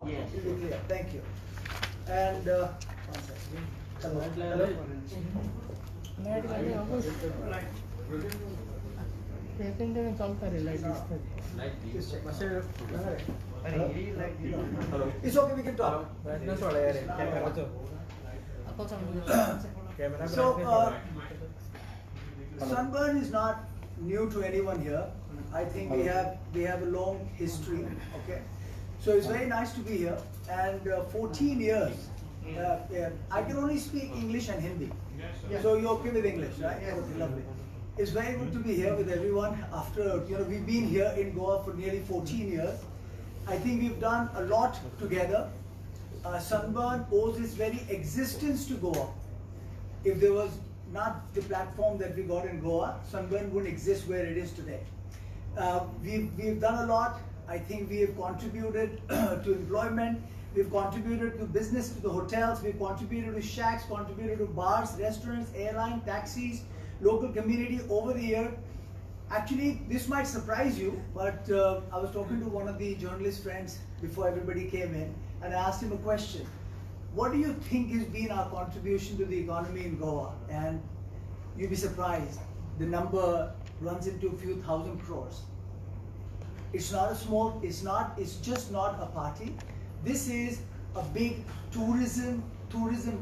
Yes. It'll be clear. Thank you. And one second. Hello. Hello. Hello. It's okay, we can talk. So, sunburn is not new to anyone here. I think we have a long history. Okay, so it's very nice to be here. And 14 years. Yeah, I can only speak English and Hindi. So you're okay with English, right? Yeah. Okay, lovely. It's very good to be here with everyone. After we've been here in Goa for nearly 14 years. I think we've done a lot together. Sunburn owes its very existence to Goa. If there was not the platform that we got in Goa, Sunburn wouldn't exist where it is today. We've done a lot. I think we have contributed to employment. We've contributed to business, to the hotels. We've contributed to shacks, contributed to bars, restaurants, airline, taxis, local community over the year. Actually, this might surprise you, but I was talking to one of the journalist friends before everybody came in, and I asked him a question. What do you think has been our contribution to the economy in Goa? And you'd be surprised. The number runs into a few thousand crores. It's not a small, it's just not a party. This is a big tourism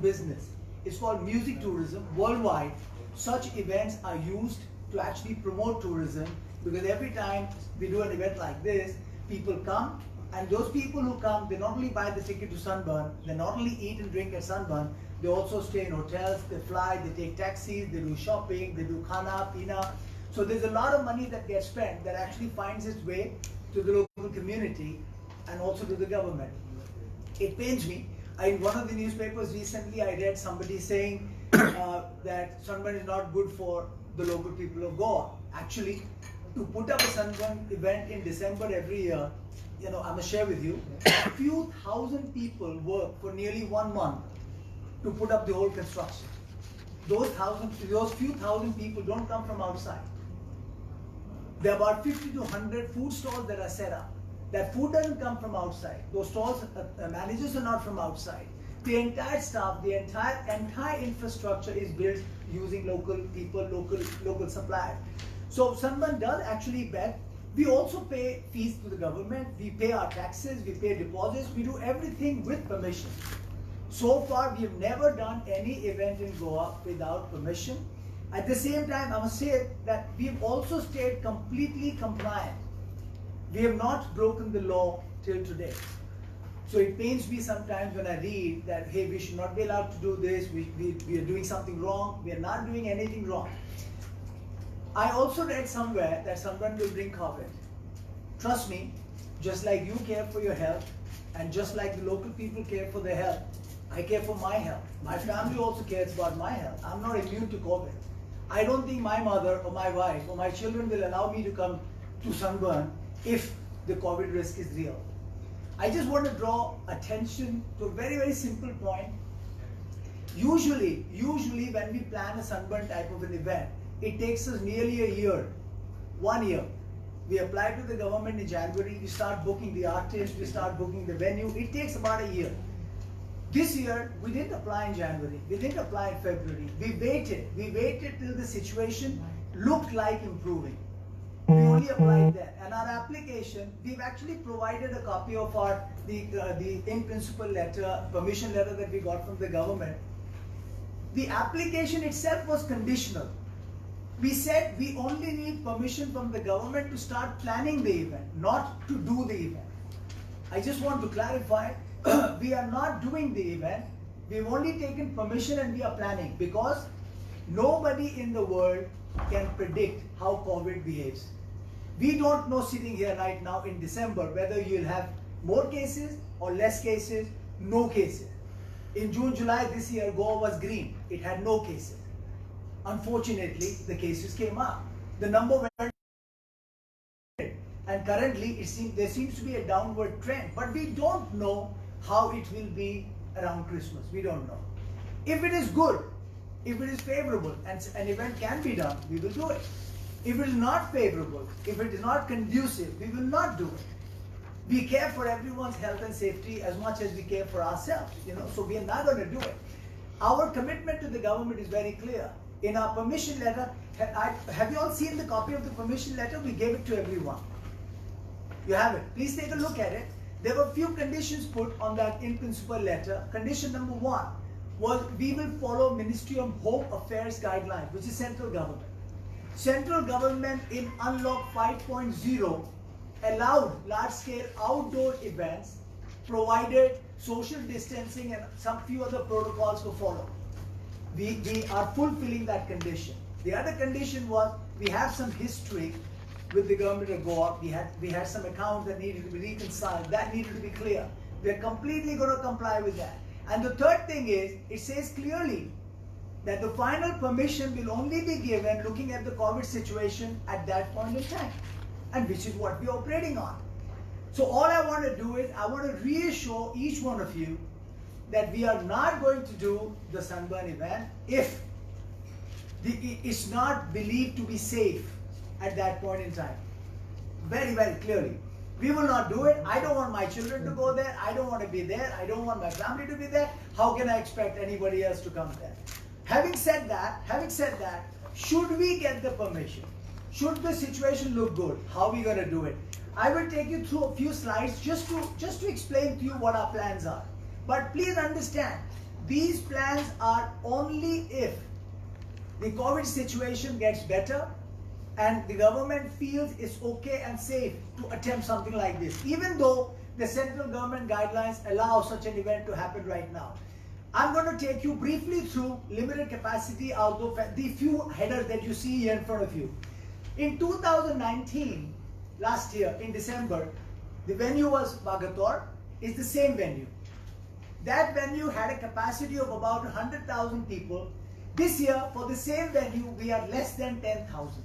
business. It's called music tourism worldwide. Such events are used to actually promote tourism, because every time we do an event like this, people come, and those people who come, they not only buy the ticket to Sunburn, they not only eat and drink at Sunburn, they also stay in hotels, they fly, they take taxis, they do shopping, they do khana, pina. So there's a lot of money that gets spent that actually finds its way to the local community and also to the government. It pains me. In one of the newspapers recently, I read somebody saying that Sunburn is not good for the local people of Goa. Actually, to put up a Sunburn event in December every year, I'm gonna share with you, a few thousand people work for nearly 1 month to put up the whole construction. Those few thousand people don't come from outside. There are about 50 to 100 food stalls that are set up. That food doesn't come from outside. Those stalls, managers are not from outside. The entire staff, the entire infrastructure is built using local people, local suppliers. So Sunburn does actually bet. We also pay fees to the government. We pay our taxes. We pay deposits. We do everything with permission. So far, we have never done any event in Goa without permission. At the same time, I must say that we've also stayed completely compliant. We have not broken the law till today. So it pains me sometimes when I read that, hey, we should not be allowed to do this, we are doing something wrong. We are not doing anything wrong. I also read somewhere that Sunburn will bring COVID. Trust me, just like you care for your health, and just like the local people care for their health, I care for my health. My family also cares about my health. I'm not immune to COVID. I don't think my mother or my wife or my children will allow me to come to Sunburn if the COVID risk is real. I just want to draw attention to a very, very simple point. Usually when we plan a Sunburn type of an event, it takes us nearly a year, 1 year. We apply to the government in January, we start booking the artists, we start booking the venue. It takes about a year. This year, we didn't apply in January, we didn't apply in February. We waited till the situation looked like improving. We only applied then, and our application, we've actually provided a copy of the in principle letter, permission letter that we got from the government. The application itself was conditional. We said we only need permission from the government to start planning the event, not to do the event. I just want to clarify, we are not doing the event. We've only taken permission and we are planning, because nobody in the world can predict how COVID behaves. We don't know sitting here right now in December whether you'll have more cases or less cases, no cases. In June, July this year, Goa was green. It had no cases. Unfortunately, the cases came up. The number went, and currently there seems to be a downward trend, but we don't know how it will be around Christmas. We don't know. If it is good, if it is favorable and an event can be done, we will do it. If it is not favorable, if it is not conducive, we will not do it. We care for everyone's health and safety as much as we care for ourselves, so we are not going to do it. Our commitment to the government is very clear. In our permission letter, have you all seen the copy of the permission letter? We gave it to everyone. You have it. Please take a look at it. There were a few conditions put on that in principle letter. Condition number 1 was we will follow Ministry of Home Affairs guidelines, which is central government. Central government in Unlock 5.0 allowed large-scale outdoor events provided social distancing and some few other protocols were followed. We are fulfilling that condition. The other condition was we have some history with the government of Goa. We had some accounts that needed to be reconciled. That needed to be clear. We are completely going to comply with that. And the third thing is, it says clearly that the final permission will only be given looking at the COVID situation at that point in time, and which is what we're operating on. So all I want to do is, I want to reassure each one of you that we are not going to do the Sunburn event if it's not believed to be safe at that point in time. Very, very clearly. We will not do it. I don't want my children to go there. I don't want to be there. I don't want my family to be there. How can I expect anybody else to come there? Having said that, should we get the permission, should the situation look good, how are we going to do it? I will take you through a few slides just to explain to you what our plans are. But please understand, these plans are only if the COVID situation gets better and the government feels it's okay and safe to attempt something like this, even though the central government guidelines allow such an event to happen right now. I'm going to take you briefly through limited capacity, although the few headers that you see here in front of you. In 2019, last year in December, the venue was Bagator. It's the same venue. That venue had a capacity of about 100,000 people. This year, for the same venue, we are less than 10,000.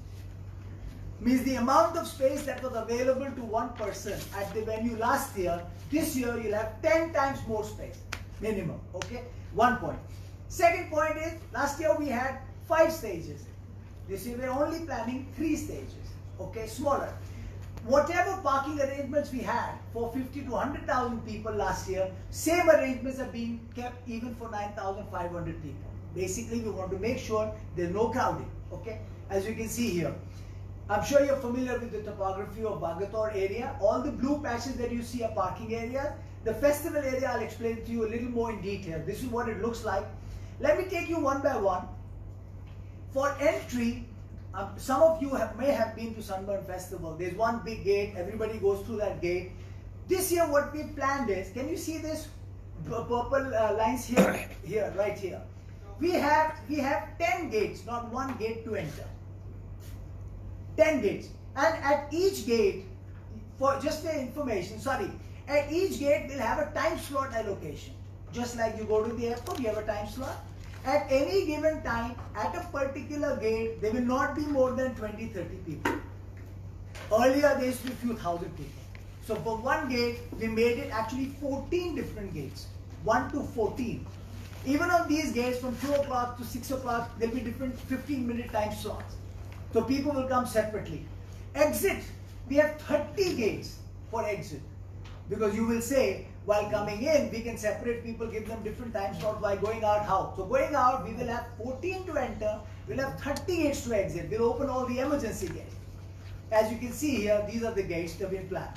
Means the amount of space that was available to one person at the venue last year, this year you'll have 10 times more space, minimum, okay? 1 point. Second point is, last year we had 5 stages. This year we're only planning 3 stages, okay, smaller. Whatever parking arrangements we had for 50 to 100,000 people last year, same arrangements are being kept even for 9,500 people. Basically, we want to make sure there's no crowding, okay? As you can see here. I'm sure you're familiar with the topography of Bagator area. All the blue patches that you see are parking areas. The festival area, I'll explain to you a little more in detail. This is what it looks like. Let me take you one by one. For entry, some of you may have been to Sunburn Festival. There's one big gate. Everybody goes through that gate. This year, what we planned is, can you see this purple lines here? Here, right here. We have 10 gates, not 1 gate to enter. 10 gates, and at each gate, for just your information, at each gate we'll have a time slot allocation. Just like you go to the airport, you have a time slot. At any given time, at a particular gate, there will not be more than 20-30 people. Earlier, there used to be a few thousand people. So for one gate, we made it actually 14 different gates, 1 to 14. Even on these gates, from 2 o'clock to 6 o'clock, there'll be different 15-minute time slots. So people will come separately. Exit, we have 30 gates for exit. Because you will say, while coming in, we can separate people, give them different time slots. While going out, how? So going out, we will have 14 to enter, we'll have 30 gates to exit. We'll open all the emergency gates. As you can see here, these are the gates that we've planned.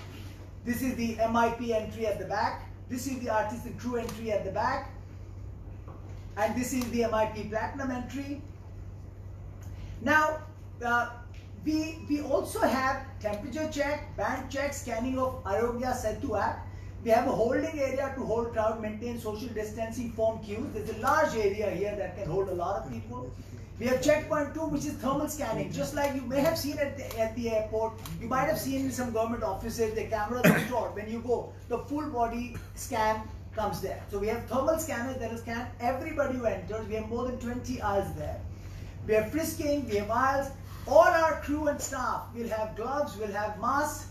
This is the MIP entry at the back. This is the artist and crew entry at the back. And this is the MIP Platinum entry. Now, we also have temperature check, band check, scanning of Arogya Setu app. We have a holding area to hold crowd, maintain social distancing, form queues. There's a large area here that can hold a lot of people. We have checkpoint 2, which is thermal scanning. Just like you may have seen at the airport, you might have seen in some government offices, the cameras are stored. When you go, the full body scan comes there. So we have thermal scanners that will scan everybody who enters. We have more than 20 eyes there. We have frisking, we have aisles. All our crew and staff will have gloves, will have masks.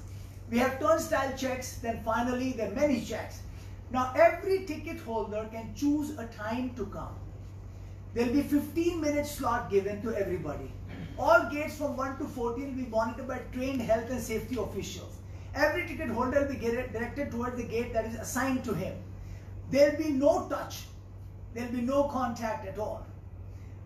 We have turnstile checks, then finally there are many checks. Now every ticket holder can choose a time to come. There will be 15-minute slot given to everybody. All gates from 1 to 14 will be monitored by trained health and safety officials. Every ticket holder will be directed towards the gate that is assigned to him. There will be no touch. There will be no contact at all.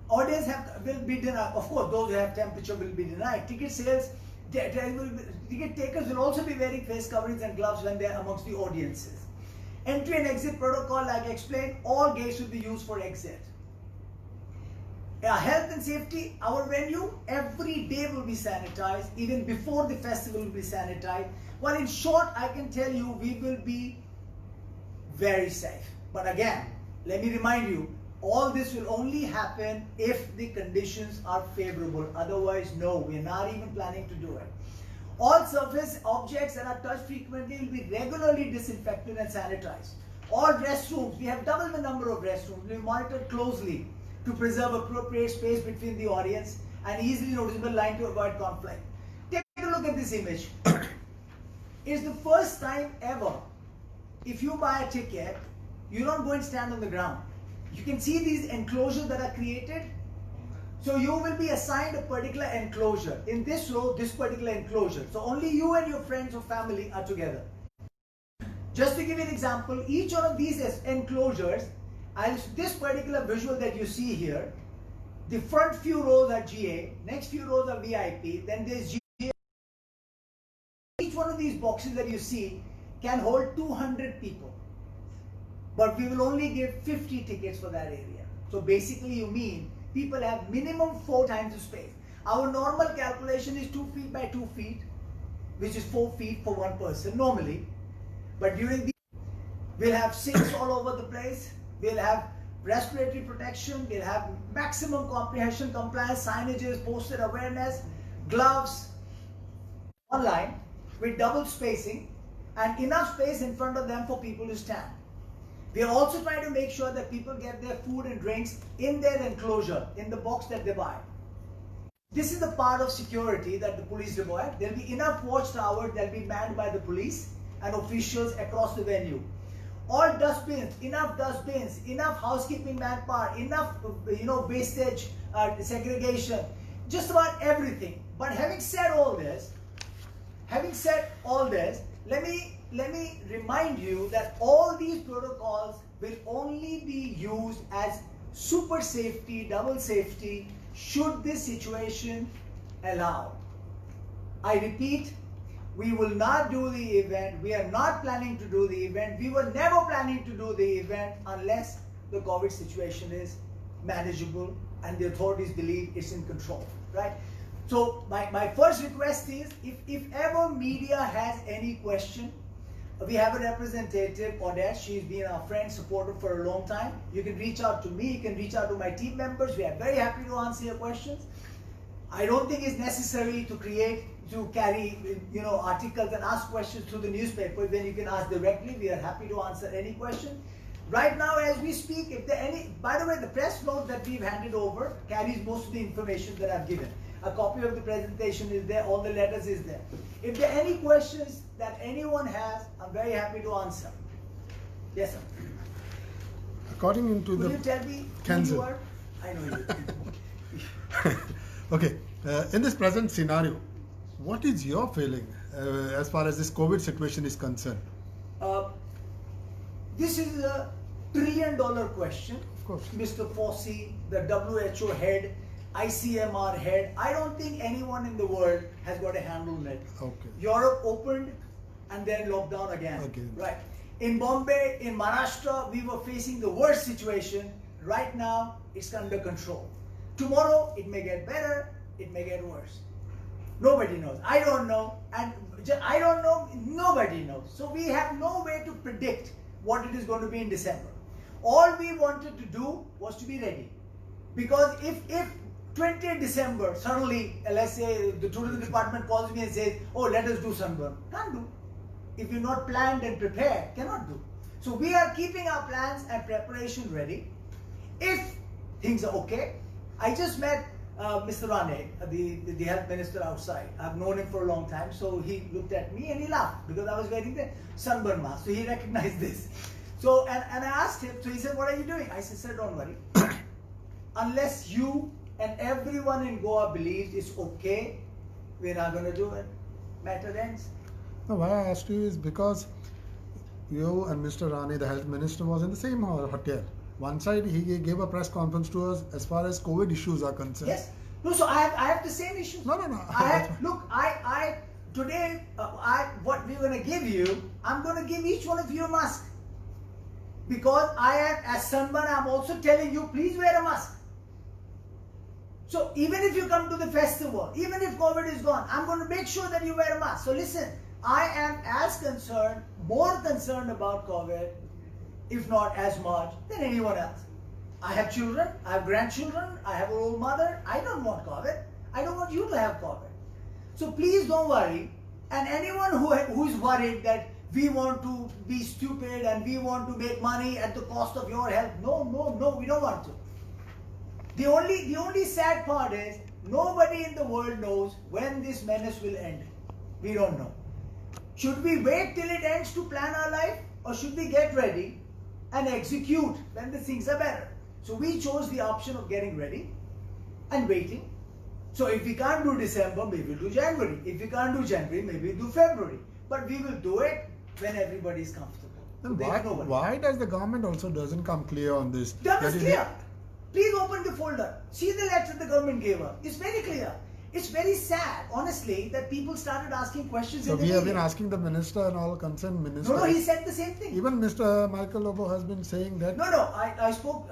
Audience will be denied. Of course, those who have temperature will be denied. Ticket sales, ticket takers will also be wearing face coverings and gloves when they are amongst the audiences. Entry and exit protocol, like I explained, all gates will be used for exit. Health and safety, our venue every day will be sanitized. Even before the festival will be sanitized. Well, in short, I can tell you we will be very safe. But again, let me remind you, all this will only happen if the conditions are favorable. Otherwise, no, we are not even planning to do it. All surface objects that are touched frequently will be regularly disinfected and sanitized. All restrooms, we have double the number of restrooms, will be monitored closely to preserve appropriate space between the audience and easily noticeable line to avoid conflict. Take a look at this image. It's the first time ever, if you buy a ticket, you don't go and stand on the ground. You can see these enclosures that are created. So you will be assigned a particular enclosure. In this row, this particular enclosure. So only you and your friends or family are together. Just to give you an example, each one of these enclosures, and this particular visual that you see here, the front few rows are GA, next few rows are VIP, then there's GA. Each one of these boxes that you see can hold 200 people. But we will only give 50 tickets for that area. So basically you mean people have minimum 4 times the space. Our normal calculation is 2 feet by 2 feet, which is 4 feet for one person normally. But during the we'll have sinks all over the place. We'll have respiratory protection. We'll have maximum comprehension compliance, signages, poster awareness, gloves, online with double spacing and enough space in front of them for people to stand. We are also trying to make sure that people get their food and drinks in their enclosure, in the box that they buy. This is the part of security that the police deploy. There will be enough watchtowers that will be manned by the police and officials across the venue. All dustbins, enough housekeeping manpower, enough wastage, segregation, just about everything. But having said all this, let me remind you that all these protocols will only be used as super safety, double safety, should this situation allow. I repeat, we will not do the event. We are not planning to do the event. We were never planning to do the event unless the COVID situation is manageable and the authorities believe it's in control, right? So my first request is, if ever media has any question, we have a representative, Odette. She's been our friend, supporter for a long time. You can reach out to me, you can reach out to my team members. We are very happy to answer your questions. I don't think it's necessary to carry articles and ask questions through the newspaper. Then you can ask directly. We are happy to answer any question. Right now, as we speak, if there are any, by the way, the press note that we've handed over carries most of the information that I've given. A copy of the presentation is there, all the letters is there. If there are any questions that anyone has, I'm very happy to answer. Yes, sir. According to Will you tell me who you are? I know you. Okay, in this present scenario, what is your feeling as far as this COVID situation is concerned? This is a $1 trillion question. Of course. Mr. Fauci, the WHO head, ICMR head, I don't think anyone in the world has got a handle on it. Okay. Europe opened and then locked down again. Right. In Bombay, in Maharashtra, we were facing the worst situation. Right now, it's under control. Tomorrow, it may get better, it may get worse. Nobody knows. I don't know. And I don't know, nobody knows. So we have no way to predict what it is going to be in December. All we wanted to do was to be ready. Because if 20th December, suddenly, let's say the tourism department calls me and says, oh, let us do sunburn. Can't do. If you're not planned and prepared, cannot do. So we are keeping our plans and preparation ready. If things are okay, I just met Mr. Rane, the health minister outside. I've known him for a long time, so he looked at me and he laughed because I was wearing the sunburn mask. So he recognized this. So, and I asked him, so he said, what are you doing? I said, sir, don't worry. Unless you and everyone in Goa believes it's okay, we're not going to do it. Matter ends. No, why I asked you is because you and Mr. Rani, the health minister, was in the same hotel. One side he gave a press conference to us as far as COVID issues are concerned. Yes. No, so I have the same issues. No. I today, what we're going to give you, I'm going to give each one of you a mask. Because I am, as Sunburn, I'm also telling you, please wear a mask. So even if you come to the festival, even if COVID is gone, I'm going to make sure that you wear a mask. So listen, I am as concerned, more concerned about COVID, if not as much, than anyone else. I have children, I have grandchildren, I have an old mother. I don't want COVID. I don't want you to have COVID. So please don't worry. And anyone who is worried that we want to be stupid and we want to make money at the cost of your health, no, we don't want to. The only sad part is nobody in the world knows when this menace will end. We don't know. Should we wait till it ends to plan our life, or should we get ready and execute when the things are better? So we chose the option of getting ready and waiting. So if we can't do December, maybe we'll do January. If we can't do January, maybe we'll do February. But we will do it when everybody is comfortable. Then why does the government also doesn't come clear on this? That is clear. Please open the folder. See the letter the government gave us. It's very clear. It's very sad, honestly, that people started asking questions. So we have been asking the minister and all concerned ministers. No, he said the same thing. Even Mr. Michael Lobo has been saying that. No, I spoke,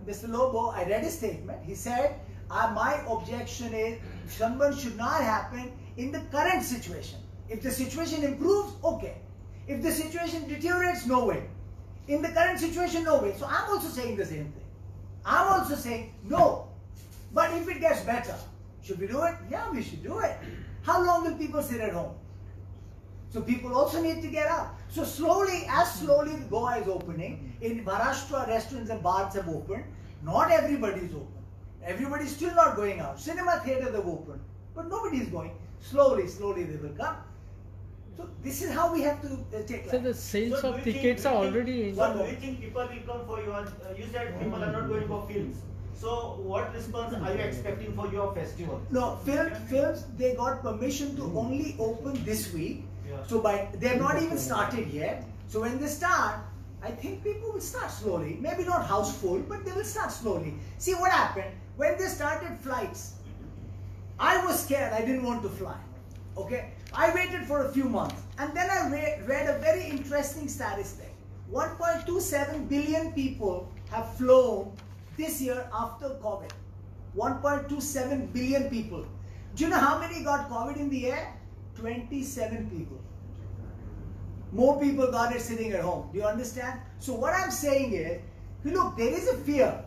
Mr. Lobo, I read his statement. He said, my objection is sunburn should not happen in the current situation. If the situation improves, okay. If the situation deteriorates, no way. In the current situation, no way. So I'm also saying the same thing. I'm also saying no. But if it gets better, should we do it? Yeah, we should do it. How long will people sit at home? So people also need to get out. So slowly, as slowly the Goa is opening, in Maharashtra restaurants and bars have opened. Not everybody is open. Everybody is still not going out. Cinema theaters have opened, but nobody is going. Slowly they will come. So this is how we have to take life. So the sales of tickets are already in. So do you think people will come for you? You said people are not going for films. So what response are you expecting for your festival? No, films, they got permission to only open this week. Yeah. So they have not even started yet. So when they start, I think people will start slowly. Maybe not house full, but they will start slowly. See what happened? When they started flights, I was scared. I didn't want to fly. Okay? I waited for a few months. And then I read a very interesting statistic. 1.27 billion people have flown this year after COVID. 1.27 billion people. Do you know how many got COVID in the air? 27 people. More people got it sitting at home. Do you understand? So what I'm saying is, look, there is a fear.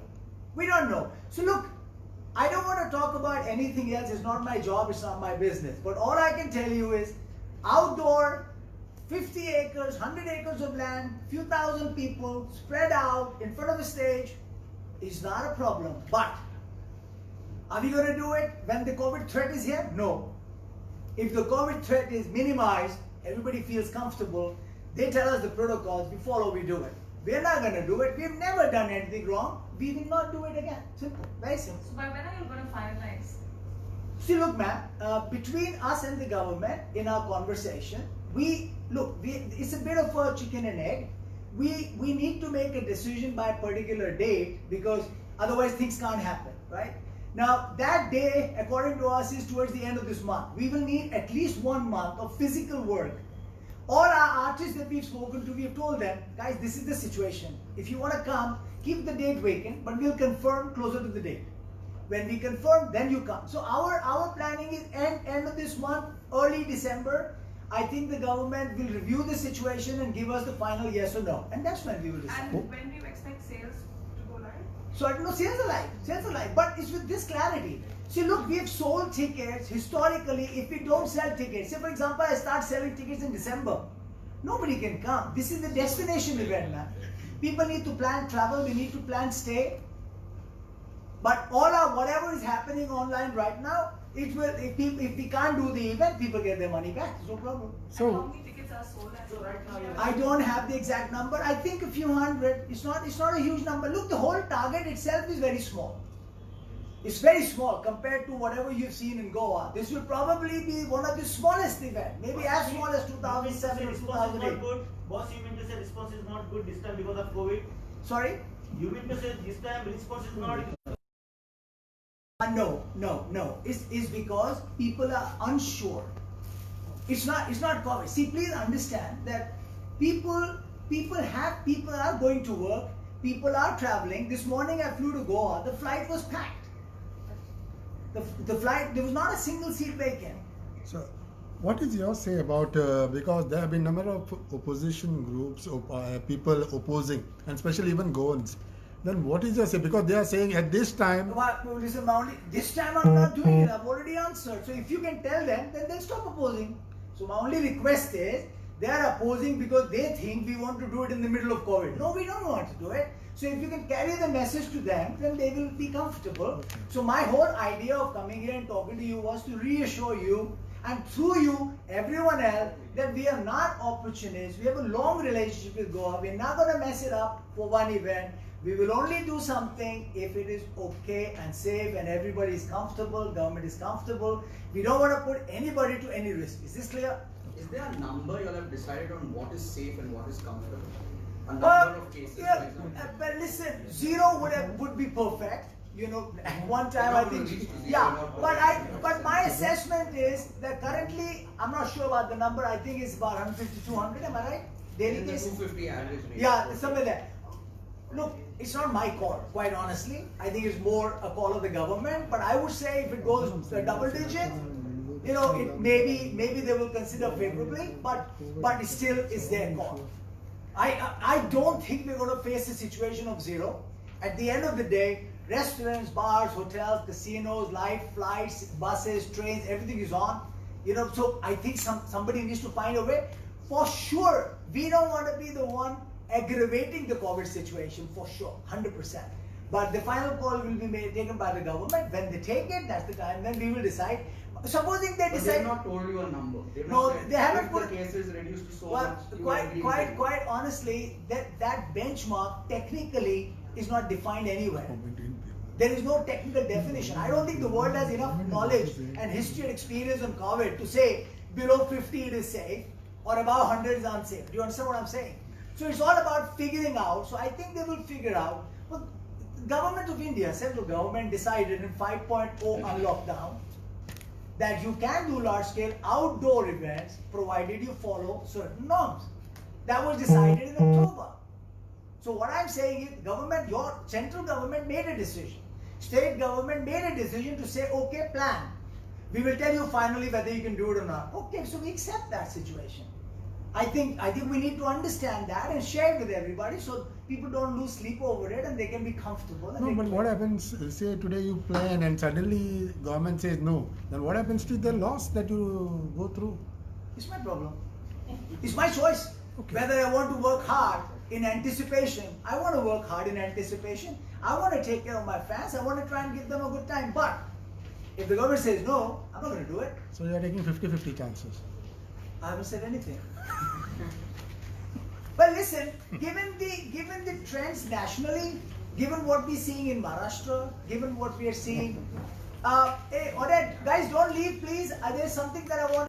We don't know. So look, I don't want to talk about anything else. It's not my job. It's not my business. But all I can tell you is, outdoor, 50 acres, 100 acres of land, few thousand people spread out in front of a stage is not a problem. But are we going to do it when the COVID threat is here? No. If the COVID threat is minimized, everybody feels comfortable, they tell us the protocols, we follow, we do it. We're not going to do it. We've never done anything wrong. We will not do it again. Simple. Very simple. So by when are you going to finalize? See, look, ma'am, between us and the government in our conversation, it's a bit of a chicken and egg. We need to make a decision by a particular date because otherwise things can't happen, right? Now, that day, according to us, is towards the end of this month. We will need at least 1 month of physical work. All our artists that we've spoken to, we have told them, guys, this is the situation. If you want to come, keep the date vacant, but we'll confirm closer to the date. When we confirm, then you come. So our planning is end of this month, early December. I think the government will review the situation and give us the final yes or no. And that's when we will decide. And when do you expect sales to go live? So I don't know, sales are live. But it's with this clarity. See, look, we have sold tickets historically. If we don't sell tickets, say for example, I start selling tickets in December, nobody can come. This is the destination event, man. People need to plan travel, they need to plan stay. But whatever is happening online right now, it will. If we can't do the event, people get their money back. There's no problem. So how many tickets are sold as So right now I don't have the exact number. I think a few hundred. It's not a huge number. Look, the whole target itself is very small. It's very small compared to whatever you've seen in Goa. This will probably be one of the smallest events, maybe as small as 2007 or Response is 2008. not good. Boss, you mean to say response is not good this time because of COVID? Sorry? You mean to say this time response is not No. It's because people are unsure. It's not COVID. See, please understand that people are going to work. People are traveling. This morning I flew to Goa. The flight was packed. The flight, there was not a single seat vacant. So, what is your say about because there have been number of opposition groups, people opposing, and especially even Goans. Then what is your say? Because they are saying at this time. Well, listen, this time I'm not doing it. I've already answered. So if you can tell them, then they'll stop opposing. So my only request is they are opposing because they think we want to do it in the middle of COVID. No, we don't want to do it. So if you can carry the message to them, then they will be comfortable. So my whole idea of coming here and talking to you was to reassure you and through you, everyone else, that we are not opportunists. We have a long relationship with Goa. We're not going to mess it up for one event. We will only do something if it is okay and safe and everybody is comfortable, government is comfortable. We don't want to put anybody to any risk. Is this clear? Is there a number you all have decided on what is safe and what is comfortable? A number of cases, Yeah, for example. but listen, zero would be perfect. You know, at one time I think, but my assessment is that currently, I'm not sure about the number, I think it's about 150, 200, am I right? Daily In the cases? 250 average rate. Yeah, somewhere there. Look, it's not my call, quite honestly. I think it's more a call of the government, but I would say if it goes double digit, you know, maybe they will consider favorably, but it still is their call. I don't think we're going to face a situation of zero. At the end of the day, restaurants, bars, hotels, casinos, live flights, buses, trains, everything is on. You know, so I think somebody needs to find a way. For sure, we don't want to be the one aggravating the COVID situation, for sure, 100%. But the final call will be taken by the government. When they take it, that's the time. Then we will decide. Supposing they But decide. they have not told you a number. They've No, not said they haven't if put- the cases reduced to so Well, much. you will agree with it. quite honestly, that benchmark technically is not defined anywhere. There is no technical definition. I don't think the world has enough knowledge and history and experience on COVID to say below 50 it is safe or above 100 is unsafe. Do you understand what I'm saying? So it's all about figuring out. So I think they will figure out. Well, the government of India, central government, decided in 5.0 on lockdown that you can do large-scale outdoor events provided you follow certain norms. That was decided in October. So what I'm saying is, government, your central government made a decision. State government made a decision to say, okay, plan. We will tell you finally whether you can do it or not. Okay, so we accept that situation. I think we need to understand that and share it with everybody so people don't lose sleep over it and they can be comfortable. And No, they but can- what happens, say today you plan and suddenly government says no, then what happens to the loss that you go through? It's my problem. It's my choice. Okay. Whether I want to work hard in anticipation. I want to work hard in anticipation. I want to take care of my fans. I want to try and give them a good time. But if the government says no, I'm not going to do it. So you are taking 50-50 chances. I haven't said anything. But listen, given the trends nationally, given what we're seeing in Maharashtra, given what we are seeing, hey, Odette, guys, don't leave, please. There's something that I want.